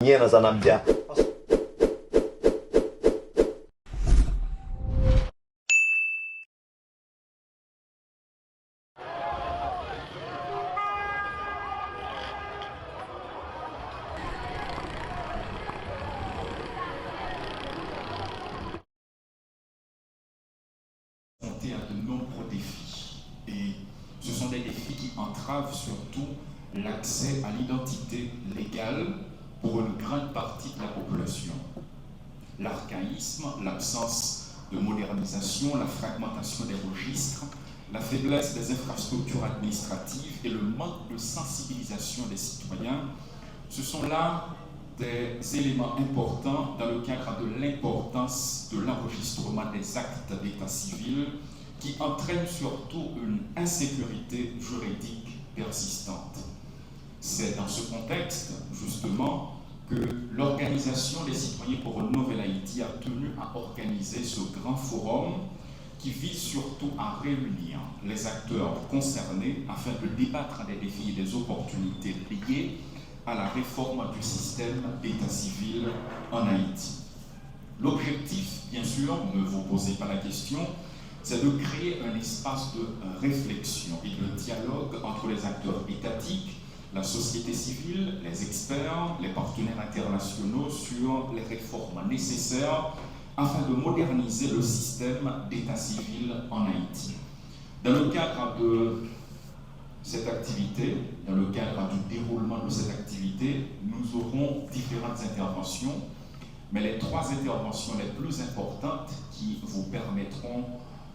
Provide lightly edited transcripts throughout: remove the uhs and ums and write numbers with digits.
na Zambia. À de nombreux défis, et ce sont des défis qui entravent surtout l'accès à l'identité légale pour une grande partie de la population. L'archaïsme, l'absence de modernisation, la fragmentation des registres, la faiblesse des infrastructures administratives et le manque de sensibilisation des citoyens, ce sont là des éléments importants dans le cadre de l'importance de l'enregistrement des actes d'état civil qui entraîne surtout une insécurité juridique persistante. C'est dans ce contexte, justement, que l'Organisation des citoyens pour une nouvelle Haïti a tenu à organiser ce grand forum qui vise surtout à réunir les acteurs concernés afin de débattre des défis et des opportunités liées à la réforme du système d'état civil en Haïti. L'objectif, bien sûr, ne vous posez pas la question, c'est de créer un espace de réflexion et de dialogue entre les acteurs étatiques, la société civile, les experts, les partenaires internationaux sur les réformes nécessaires afin de moderniser le système d'état civil en Haïti. Dans le cadre de cette activité, dans le cadre du déroulement de cette activité, nous aurons différentes interventions, mais les trois interventions les plus importantes qui vous permettront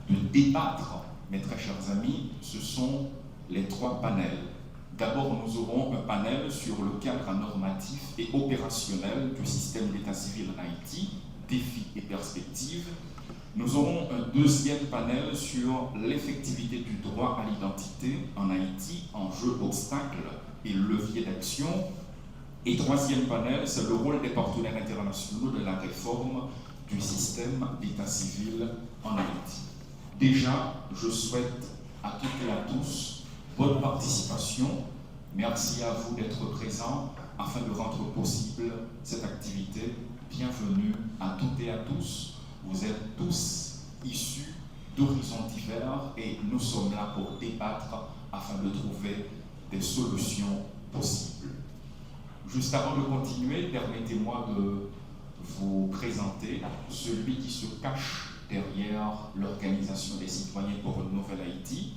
de débattre, mes très chers amis, ce sont les trois panels. D'abord, nous aurons un panel sur le cadre normatif et opérationnel du système d'état civil en Haïti, défis et perspectives. Nous aurons un deuxième panel sur l'effectivité du droit à l'identité en Haïti, enjeux, obstacles et leviers d'action. Et troisième panel, c'est le rôle des partenaires internationaux de la réforme du système d'état civil en Haïti. Déjà, je souhaite à toutes et à tous bonne participation. Merci à vous d'être présents afin de rendre possible cette activité. Bienvenue à toutes et à tous. Vous êtes tous issus d'horizons divers et nous sommes là pour débattre afin de trouver des solutions possibles. Juste avant de continuer, permettez-moi de vous présenter celui qui se cache derrière l'Organisation des citoyens pour une nouvelle Haïti.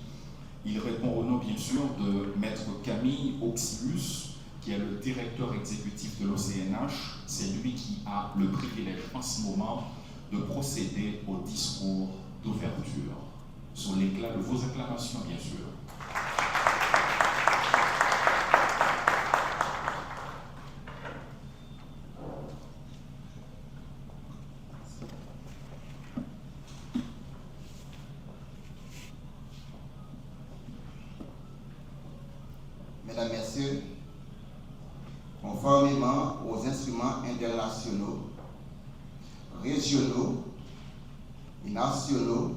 Il répond au nom, bien sûr, de Maître Camille Auxilus, qui est le directeur exécutif de l'OCNH. C'est lui qui a le privilège en ce moment de procéder au discours d'ouverture. Sous l'éclat de vos acclamations, bien sûr. Mesdames, Messieurs, conformément aux instruments internationaux, régionaux et nationaux,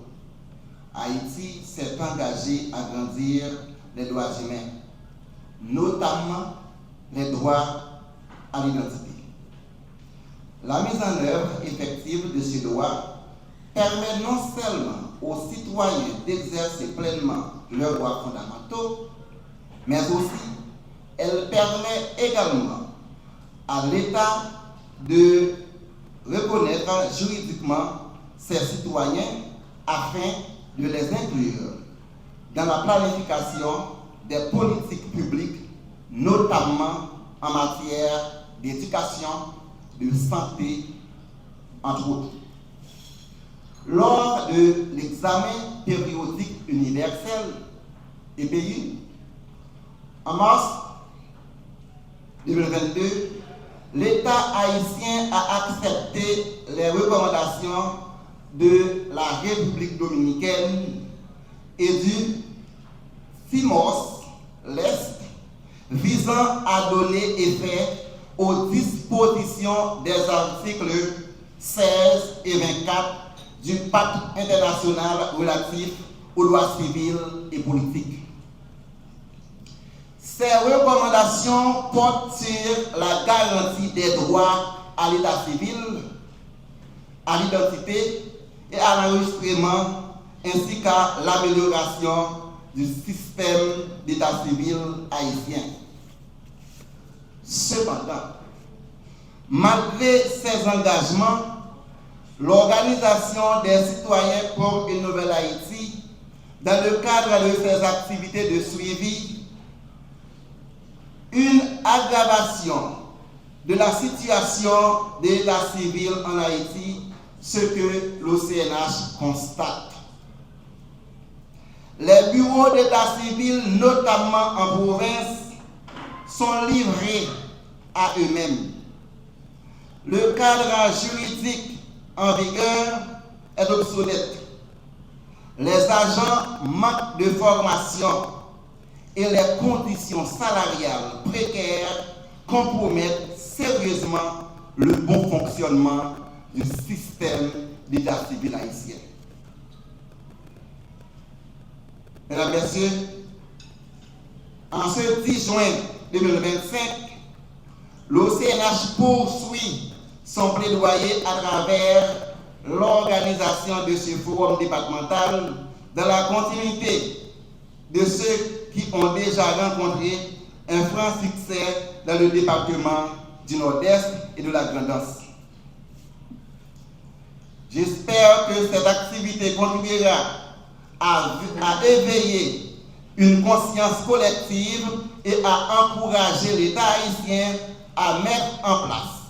Haïti s'est engagé à grandir les droits humains, notamment les droits à l'identité. La mise en œuvre effective de ces droits permet non seulement aux citoyens d'exercer pleinement leurs droits fondamentaux, mais aussi elle permet également à l'État de reconnaître juridiquement ses citoyens afin de les inclure dans la planification des politiques publiques, notamment en matière d'éducation, de santé, entre autres. Lors de l'examen périodique universel EPI, en mars 2022, l'État haïtien a accepté les recommandations de la République dominicaine et du CIMOS-l'Est visant à donner effet aux dispositions des articles 16 et 24 du Pacte international relatif aux droits civils et politiques. Ces recommandations portent sur la garantie des droits à l'état civil, à l'identité et à l'enregistrement, ainsi qu'à l'amélioration du système d'état civil haïtien. Cependant, malgré ces engagements, l'Organisation des citoyens pour une nouvelle Haïti, dans le cadre de ses activités de suivi, une aggravation de la situation de l'état civil en Haïti, ce que l'OCNH constate. Les bureaux d'état civil, notamment en province, sont livrés à eux-mêmes. Le cadre juridique en vigueur est obsolète. Les agents manquent de formation et les conditions salariales précaires compromettent sérieusement le bon fonctionnement du système d'état civil haïtien. Mesdames, Messieurs, en ce 10 juin 2025, l'OCNH poursuit son plaidoyer à travers l'organisation de ce forum départemental dans la continuité de ceux qui ont déjà rencontré un franc succès dans le département du Nord-Est et de la Grand'Anse. J'espère que cette activité contribuera à éveiller une conscience collective et à encourager l'État haïtien à mettre en place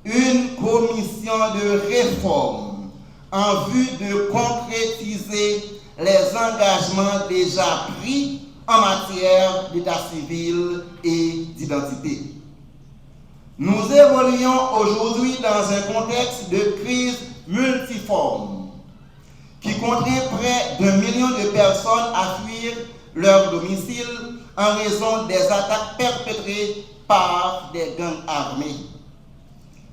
une commission de réforme en vue de concrétiser les engagements déjà pris en matière d'état civil et d'identité. Nous évoluons aujourd'hui dans un contexte de crise multiforme qui contraint près d'1 million de personnes à fuir leur domicile en raison des attaques perpétrées par des gangs armés.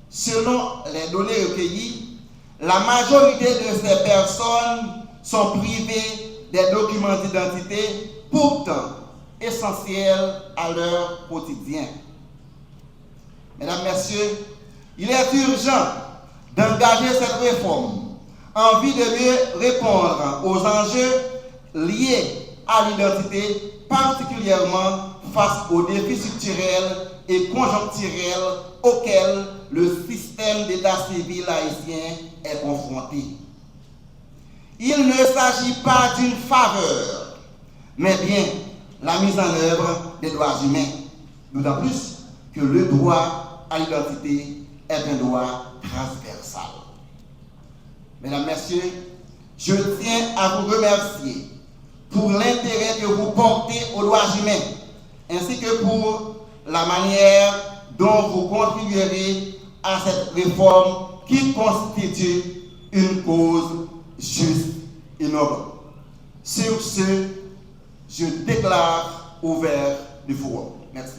Selon les données recueillies, la majorité de ces personnes sont privées des documents d'identité, pourtant essentiels à leur quotidien. Mesdames, Messieurs, il est urgent d'engager cette réforme en vue de mieux répondre aux enjeux liés à l'identité, particulièrement face aux défis structurels et conjoncturels auxquels le système d'état civil haïtien est confronté. Il ne s'agit pas d'une faveur, mais bien la mise en œuvre des droits humains, d'autant plus que le droit à l'identité est un droit transversal. Mesdames, Messieurs, je tiens à vous remercier pour l'intérêt que vous portez aux droits humains, ainsi que pour la manière dont vous contribuerez à cette réforme qui constitue une cause juste et noble. Sur ce, je déclare ouvert le forum. Merci.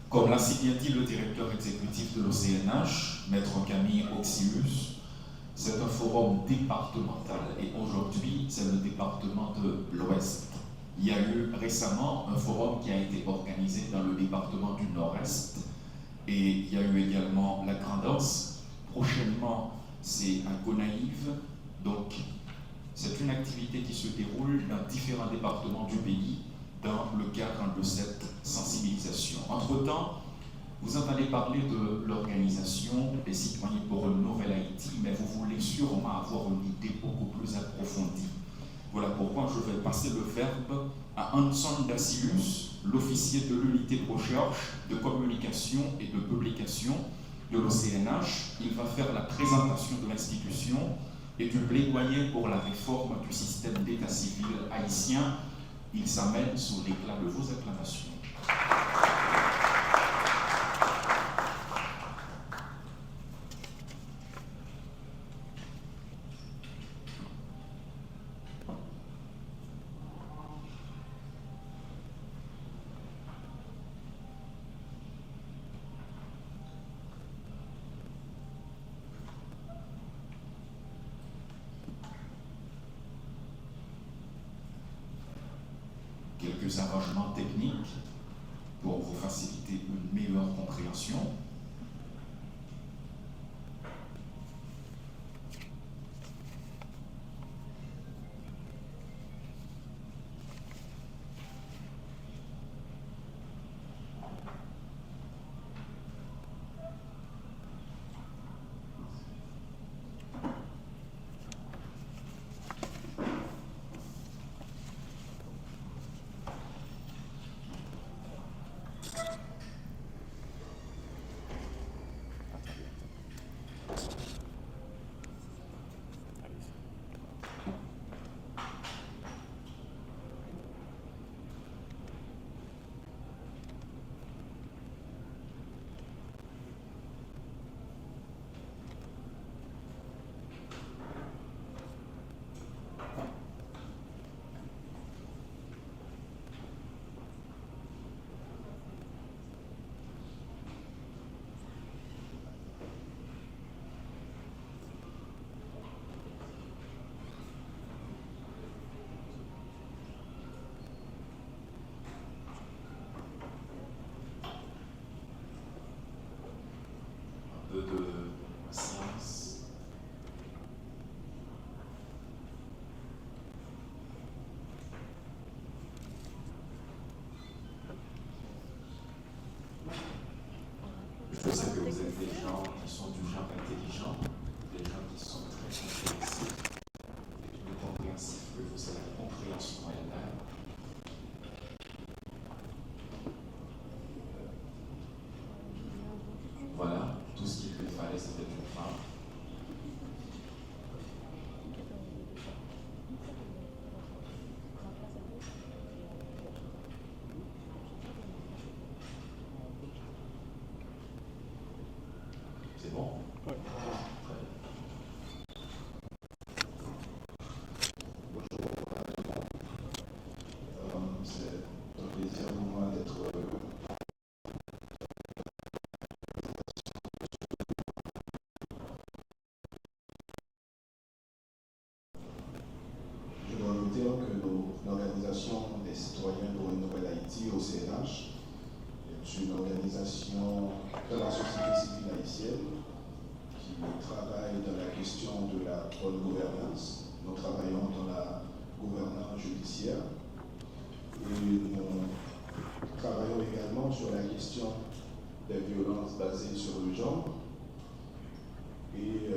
Comme l'a si bien dit le directeur exécutif de l'OCNH, Maître Camille Oxius, c'est un forum départemental et aujourd'hui, c'est le département de l'Ouest. Il y a eu récemment un forum qui a été organisé dans le département du Nord-Est et il y a eu également la Grand'Anse. Prochainement, c'est à Gonaïves. Donc, c'est une activité qui se déroule dans différents départements du pays dans le cadre de cette sensibilisation. Entre-temps, vous entendez parler de l'organisation des citoyens pour une nouvelle Haïti, mais vous voulez sûrement avoir une idée beaucoup plus approfondie. Voilà pourquoi je vais passer le verbe à Hanson Dacilus, l'officier de l'unité de recherche, de communication et de publication de l'OCNH. Il va faire la présentation de l'institution et du plaidoyer pour la réforme du système d'état civil haïtien. Il s'amène sous l'éclat de vos acclamations. quelques arrangements techniques pour vous faciliter une meilleure compréhension. De silence. Je sais que vous êtes des gens qui sont du genre intelligent, des gens qui sont très compréhensifs, et plus compréhensifs que vous, c'est la compréhension elle-même. Voilà, tout ce qu'il lui fallait, c'était une femme. C'est bon? Oui. Très bien. Bonjour, c'est un plaisir pour moi d'être Je dois vous dire que l'Organisation des citoyens pour une nouvelle Haïti, au CNH, est une organisation de la société civile haïtienne qui travaille dans la question de la bonne gouvernance. Nous travaillons dans la gouvernance judiciaire et nous travaillons également sur la question des violences basées sur le genre et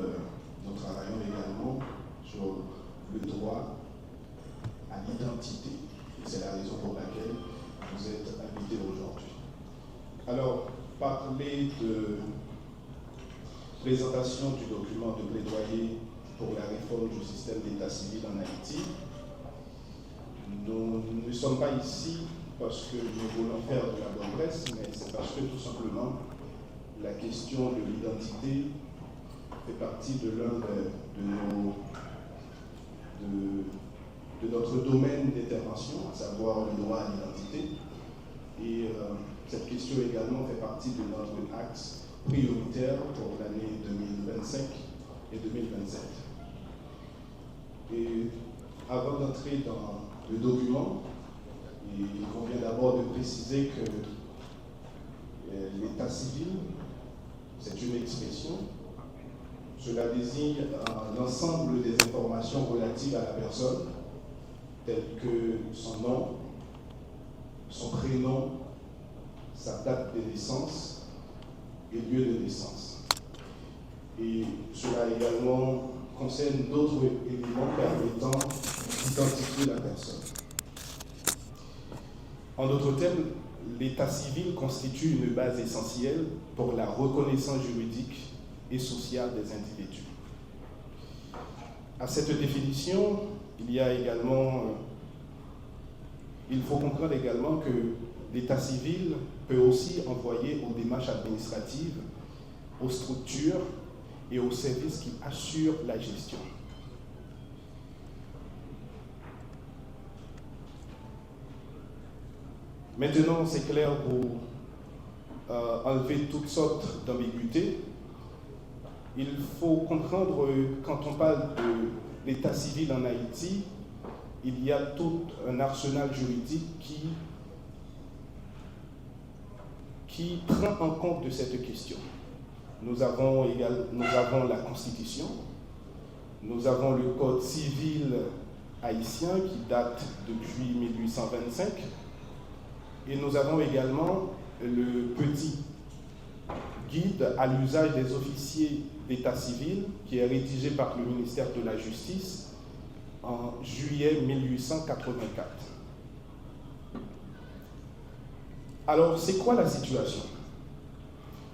nous travaillons également sur le droit à l'identité. Et c'est la raison pour laquelle vous êtes invités aujourd'hui. Alors, parler de présentation du document de plaidoyer pour la réforme du système d'état civil en Haïti, nous ne sommes pas ici parce que nous voulons faire de la bonne presse, mais c'est parce que tout simplement la question de l'identité fait partie de l'un de notre domaine d'intervention, à savoir le droit à l'identité. Et cette question également fait partie de notre axe prioritaire pour l'année 2025 et 2027. Et avant d'entrer dans le document, il convient d'abord de préciser que l'état civil, c'est une expression. Cela désigne l'ensemble des informations relatives à la personne, telles que son nom, son prénom, sa date de naissance et lieu de naissance. Et cela également concerne d'autres éléments permettant d'identifier la personne. En d'autres termes, l'état civil constitue une base essentielle pour la reconnaissance juridique et sociale des individus. À cette définition, il faut comprendre également que l'état civil peut aussi envoyer aux démarches administratives, aux structures et aux services qui assurent la gestion. Maintenant, c'est clair pour enlever toutes sortes d'ambiguïtés. Il faut comprendre, quand on parle de l'état civil en Haïti, il y a tout un arsenal juridique qui prend en compte de cette question. Nous avons la Constitution, nous avons le Code civil haïtien qui date depuis 1825, et nous avons également le petit guide à l'usage des officiers d'état civil qui est rédigé par le ministère de la Justice en juillet 1884. Alors, c'est quoi la situation?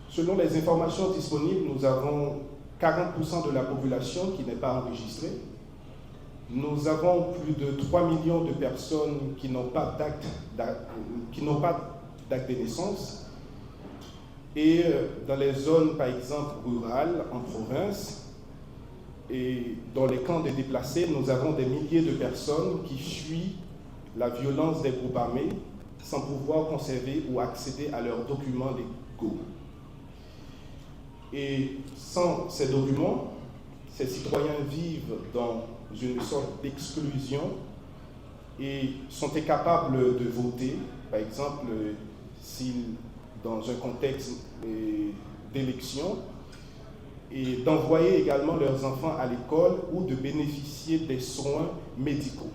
Selon les informations disponibles, nous avons 40% de la population qui n'est pas enregistrée. Nous avons plus de 3 millions de personnes qui n'ont pas d'acte de naissance. Et dans les zones, par exemple, rurales, en province, et dans les camps de déplacés, nous avons des milliers de personnes qui fuient la violence des groupes armés sans pouvoir conserver ou accéder à leurs documents légaux. Et sans ces documents, ces citoyens vivent dans une sorte d'exclusion et sont incapables de voter, par exemple, dans un contexte d'élection, et d'envoyer également leurs enfants à l'école ou de bénéficier des soins médicaux.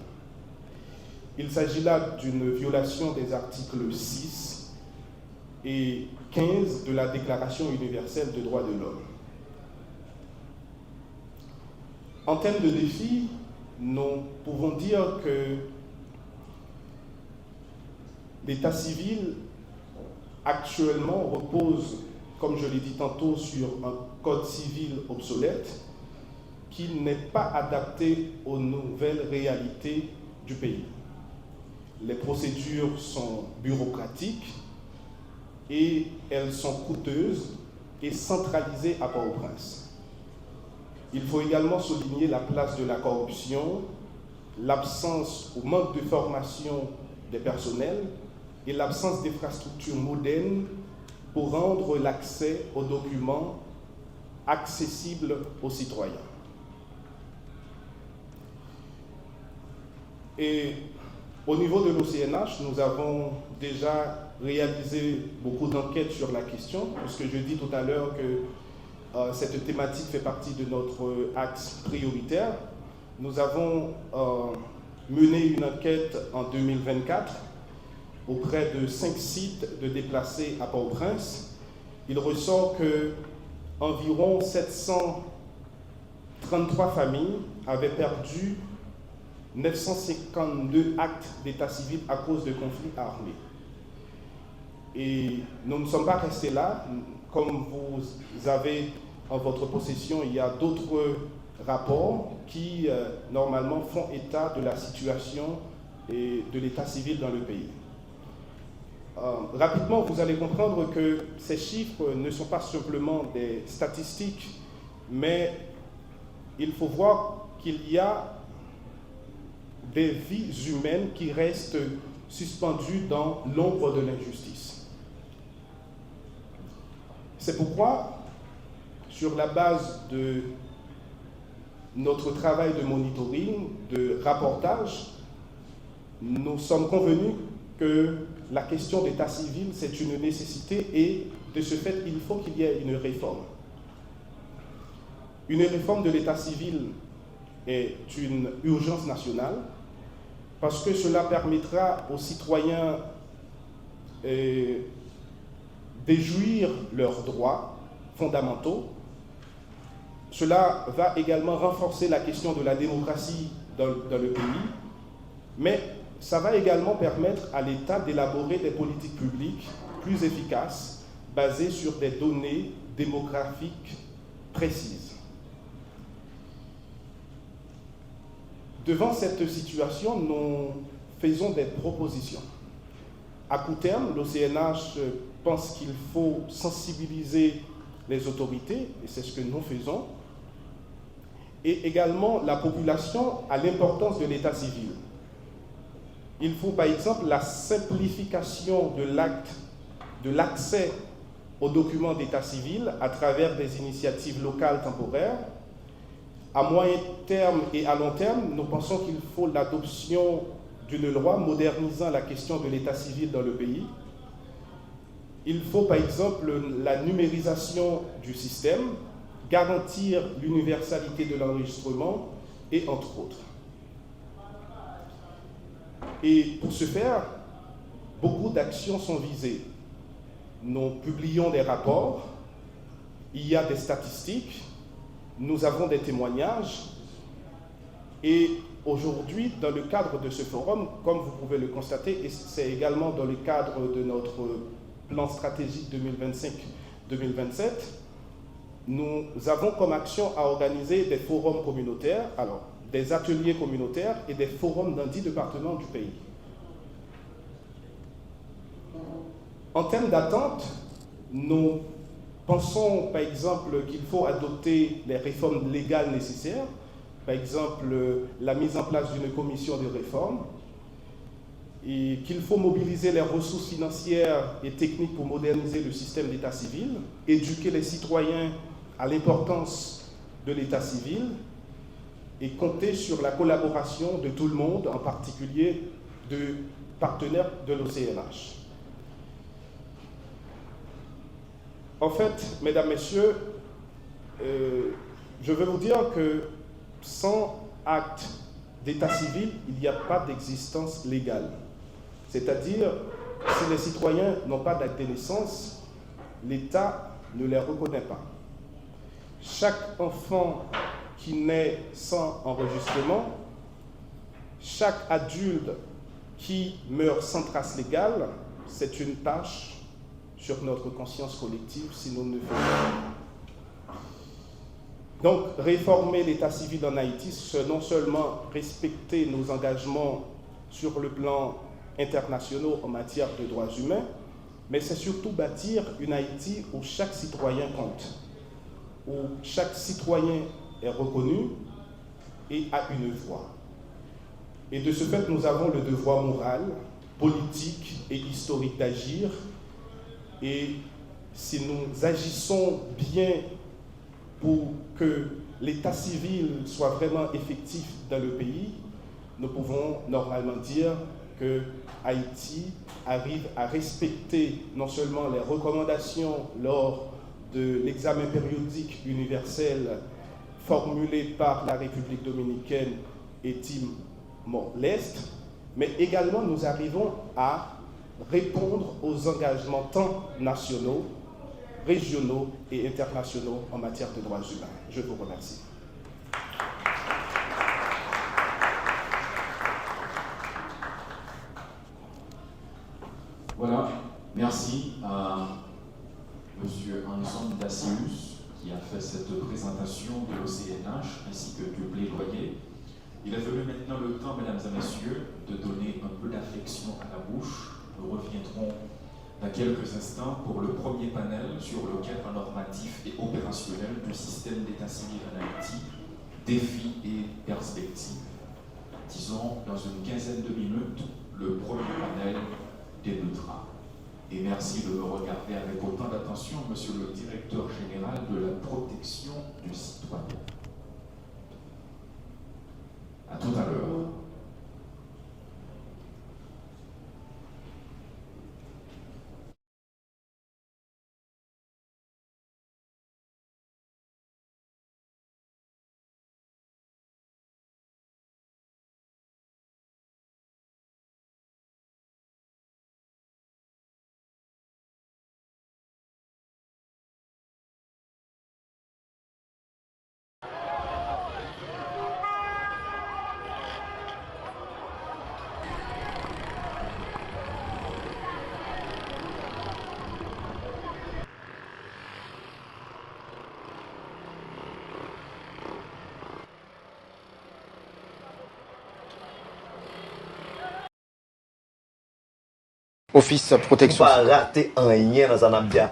Il s'agit là d'une violation des articles 6 et 15 de la Déclaration universelle des droits de l'homme. En termes de défis, nous pouvons dire que l'état civil actuellement repose, comme je l'ai dit tantôt, sur un code civil obsolète qui n'est pas adapté aux nouvelles réalités du pays. Les procédures sont bureaucratiques et elles sont coûteuses et centralisées à Port-au-Prince. Il faut également souligner la place de la corruption, l'absence ou manque de formation des personnels et l'absence d'infrastructures modernes pour rendre l'accès aux documents accessible aux citoyens. Et au niveau de l'OCNH, nous avons déjà réalisé beaucoup d'enquêtes sur la question, puisque je dis tout à l'heure que cette thématique fait partie de notre axe prioritaire. Nous avons mené une enquête en 2024 auprès de 5 sites de déplacés à Port-au-Prince. Il ressort que environ 733 familles avaient perdu 952 actes d'état civil à cause de conflits armés. Et nous ne sommes pas restés là. Comme vous avez en votre possession, il y a d'autres rapports qui, normalement, font état de la situation et de l'état civil dans le pays. Rapidement, vous allez comprendre que ces chiffres ne sont pas simplement des statistiques, mais il faut voir qu'il y a des vies humaines qui restent suspendues dans l'ombre de l'injustice. C'est pourquoi, sur la base de notre travail de monitoring, de rapportage, nous sommes convenus que la question d'état civil, c'est une nécessité et de ce fait, il faut qu'il y ait une réforme. Une réforme de l'état civil est une urgence nationale parce que cela permettra aux citoyens de jouir leurs droits fondamentaux. Cela va également renforcer la question de la démocratie dans le pays, mais ça va également permettre à l'État d'élaborer des politiques publiques plus efficaces, basées sur des données démographiques précises. Devant cette situation, nous faisons des propositions. À court terme, l'OCNH pense qu'il faut sensibiliser les autorités, et c'est ce que nous faisons, et également la population à l'importance de l'état civil. Il faut par exemple la simplification de l'accès aux documents d'état civil à travers des initiatives locales temporaires, À moyen terme et à long terme, nous pensons qu'il faut l'adoption d'une loi modernisant la question de l'état civil dans le pays. Il faut par exemple la numérisation du système, garantir l'universalité de l'enregistrement et entre autres. Et pour ce faire, beaucoup d'actions sont visées. Nous publions des rapports, il y a des statistiques, nous avons des témoignages et aujourd'hui, dans le cadre de ce forum, comme vous pouvez le constater, et c'est également dans le cadre de notre plan stratégique 2025-2027, nous avons comme action à organiser des forums communautaires, alors des ateliers communautaires et des forums dans 10 départements du pays. En termes d'attente, nous pensons par exemple qu'il faut adopter les réformes légales nécessaires, par exemple la mise en place d'une commission de réforme, et qu'il faut mobiliser les ressources financières et techniques pour moderniser le système d'état civil, éduquer les citoyens à l'importance de l'état civil et compter sur la collaboration de tout le monde, en particulier de partenaires de l'OCNH. En fait, mesdames, messieurs, je veux vous dire que sans acte d'état civil, il n'y a pas d'existence légale. C'est-à-dire, si les citoyens n'ont pas d'acte de naissance, l'État ne les reconnaît pas. Chaque enfant qui naît sans enregistrement, chaque adulte qui meurt sans trace légale, c'est une tâche sur notre conscience collective si nous ne le faisons pas. Donc, réformer l'état civil en Haïti, c'est non seulement respecter nos engagements sur le plan international en matière de droits humains, mais c'est surtout bâtir une Haïti où chaque citoyen compte, où chaque citoyen est reconnu et a une voix. Et de ce fait, nous avons le devoir moral, politique et historique d'agir. Et si nous agissons bien pour que l'état civil soit vraiment effectif dans le pays, nous pouvons normalement dire que Haïti arrive à respecter non seulement les recommandations lors de l'examen périodique universel formulé par la République dominicaine et Timor-Leste, mais également nous arrivons à répondre aux engagements tant nationaux, régionaux et internationaux en matière de droits humains. Je vous remercie. Voilà, merci à M. Anson Dacius qui a fait cette présentation de l'OCNH ainsi que du plaidoyer. Il est venu maintenant le temps, mesdames et messieurs, de donner un peu d'affection à la bouche. Nous reviendrons dans quelques instants pour le premier panel sur le cadre normatif et opérationnel du système d'état civil en Haïti, défis et perspectives. Disons, dans une quinzaine de minutes, le premier panel débutera. Et merci de me regarder avec autant d'attention, Monsieur le Directeur Général de la Protection du Citoyen. À tout à l'heure. Office protection. Pas rater un rien dans un abdia.